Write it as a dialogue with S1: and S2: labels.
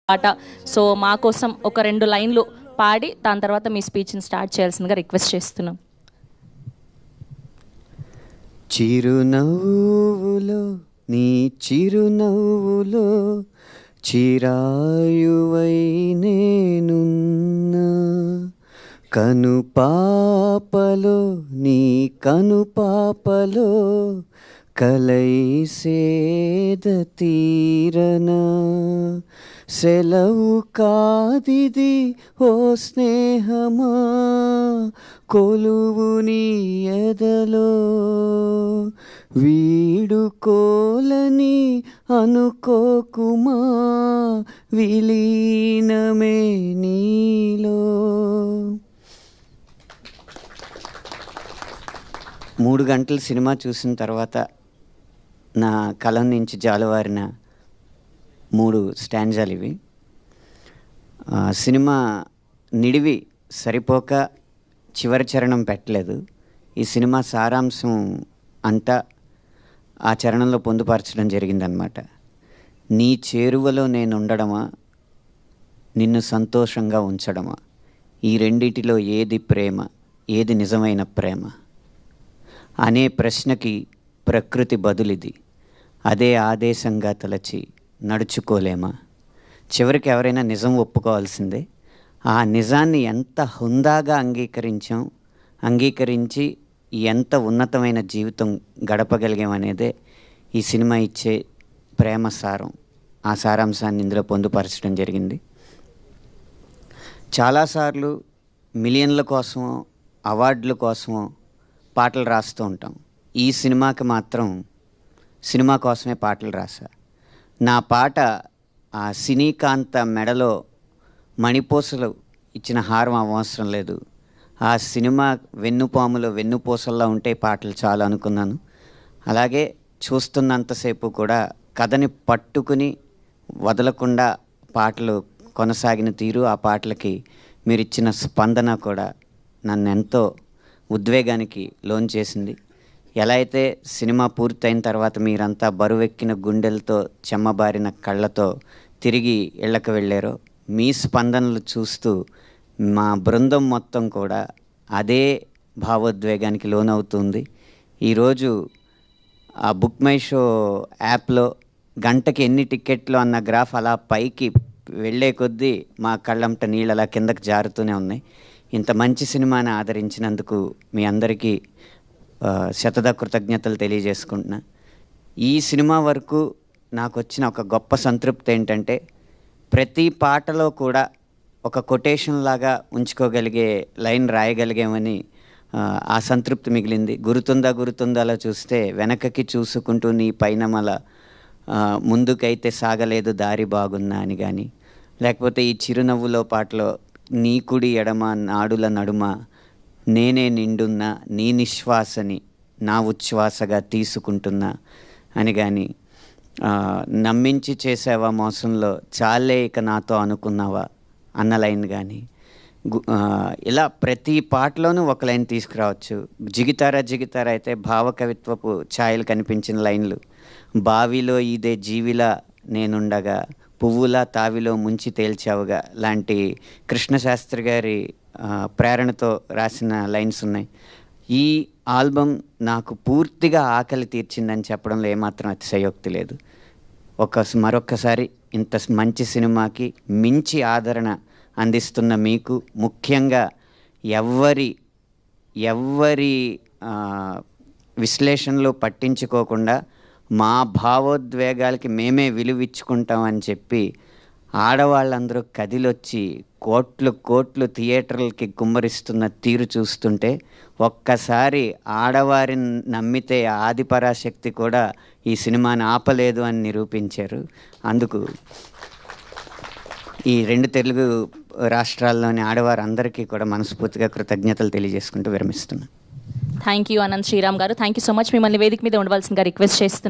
S1: పాట. సో మా కోసం ఒక 2 లైన్లు పాడి దాని తర్వాత మీ స్పీచ్ని స్టార్ట్ చేయాల్సిందిగా రిక్వెస్ట్ చేస్తున్నాం.
S2: చిరునవ్వులో నీ చిరునవ్వులో చిరాయువై నేనున్నా, కనుపాపలో నీ కనుపాపలో కలై సేద తీరనా, సెలవు కాదిది ఓ స్నేహమా, కొలువు నీ ఎదలో వీడుకోలని అనుకోకుమా, విలీనమే నీలో. 3 గంటల సినిమా చూసిన తర్వాత నా కలం నుంచి జాలువారిన 3 స్టాంజాలు ఇవి. సినిమా నిడివి సరిపోక చివరి చరణం పెట్టలేదు. ఈ సినిమా సారాంశం అంతా ఆ చరణంలో పొందుపరచడం జరిగిందనమాట. నీ చేరువలో నేను ఉండడమా, నిన్ను సంతోషంగా ఉంచడమా, ఈ రెండిటిలో ఏది ప్రేమ, ఏది నిజమైన ప్రేమ అనే ప్రశ్నకి ప్రకృతి బదులిది. అదే ఆదేశంగా తలచి నడుచుకోలేమా. చివరికి ఎవరైనా నిజం ఒప్పుకోవాల్సిందే. ఆ నిజాన్ని ఎంత హుందాగా అంగీకరించి ఎంత ఉన్నతమైన జీవితం గడపగలిగామనేదే ఈ సినిమా ఇచ్చే ప్రేమ సారం. ఆ సారాంశాన్ని ఇందులో పొందుపరచడం జరిగింది. చాలాసార్లు మిలియన్ల కోసమో అవార్డుల కోసమో పాటలు రాస్తూ ఉంటాం. ఈ సినిమాకి మాత్రం సినిమా కోసమే పాటలు రాసా. నా పాట ఆ సినీకాంత మెడలో మణిపూసలు ఇచ్చిన హారం అవసరం లేదు. ఆ సినిమా వెన్నుపాములో వెన్నుపూసల్లో ఉంటే పాటలు చాలు అనుకున్నాను. అలాగే చూస్తున్నంతసేపు కూడా కథని పట్టుకుని వదలకుండా పాటలు కొనసాగిన తీరు, ఆ పాటలకి మీరిచ్చిన స్పందన కూడా నన్ను ఎంతో ఉద్వేగానికి లోన్ చేసింది. ఎలా అయితే సినిమా పూర్తయిన తర్వాత మీరంతా బరువెక్కిన గుండెలతో చెమ్మబారిన కళ్ళతో తిరిగి ఇళ్ళకి వెళ్ళారో, మీ స్పందనలు చూస్తూ మా బృందం మొత్తం కూడా అదే భావోద్వేగానికి లోనవుతుంది. ఈరోజు ఆ బుక్ మై షో యాప్లో గంటకి ఎన్ని టికెట్లు అన్న గ్రాఫ్ అలా పైకి వెళ్ళే కొద్దీ మా కళ్ళంట నీళ్ళు అలా కిందకి జారుతూనే ఉన్నాయి. ఇంత మంచి సినిమాని ఆదరించినందుకు మీ అందరికీ శతద కృతజ్ఞతలు తెలియజేసుకుంటున్నా. ఈ సినిమా వరకు నాకు వచ్చిన ఒక గొప్ప సంతృప్తి ఏంటంటే, ప్రతి పాటలో కూడా ఒక కొటేషన్ లాగా ఉంచుకోగలిగే లైన్ రాయగలిగామని ఆ సంతృప్తి మిగిలింది. గురుతుందాలో చూస్తే వెనకకి చూసుకుంటూ నీ పైనమల ముందుకైతే సాగలేదు దారి బాగున్నా అని కానీ, లేకపోతే ఈ చిరునవ్వులో పాటలో నీ కుడి ఎడమ నాడుల నడుమ నేనే నిండున్నా, నీ నిశ్వాసని నా ఉచ్ఛ్వాసగా తీసుకుంటున్నా అని కానీ, నమ్మించి చేసావా మోసంలో చాలే ఇక నాతో అనుకున్నావా అన్న లైన్ కానీ, ఇలా ప్రతి పాటలోనూ ఒక లైన్ తీసుకురావచ్చు. జిగితారా అయితే భావకవిత్వపు ఛాయలు కనిపించిన లైన్లు. బావిలో ఇదే జీవిలా నేనుండగా పువ్వులా తావిలో ముంచి తేల్చావుగా లాంటి కృష్ణశాస్త్రి గారి ప్రేరణతో రాసిన లైన్స్ ఉన్నాయి. ఈ ఆల్బమ్ నాకు పూర్తిగా ఆకలి తీర్చిందని చెప్పడంలో ఏమాత్రం అతిశయోక్తి లేదు. మరొక్కసారి ఇంత మంచి సినిమాకి మించి ఆదరణ అందిస్తున్న మీకు, ముఖ్యంగా ఎవ్వరి విశ్లేషణలు పట్టించుకోకుండా మా భావోద్వేగాలకి మేమే విలువిచ్చుకుంటామని చెప్పి ఆడవాళ్ళందరూ కదిలొచ్చి కోట్లు థియేటర్లకి గుమ్మరిస్తున్న తీరు చూస్తుంటే, ఒక్కసారి ఆడవారిని నమ్మితే ఆదిపరాశక్తి కూడా ఈ సినిమాని ఆపలేదు అని నిరూపించారు. అందుకు ఈ 2 తెలుగు రాష్ట్రాల్లోని ఆడవారందరికీ కూడా మనస్ఫూర్తిగా కృతజ్ఞతలు తెలియజేసుకుంటూ విరమిస్తున్నాను.
S1: థ్యాంక్ యూ అనంత్ శ్రీరామ్ గారు. Thank you so much. మిమ్మల్ని వేదిక మీద ఉండవలసిందిగా రిక్వెస్ట్ చేస్తున్నాను.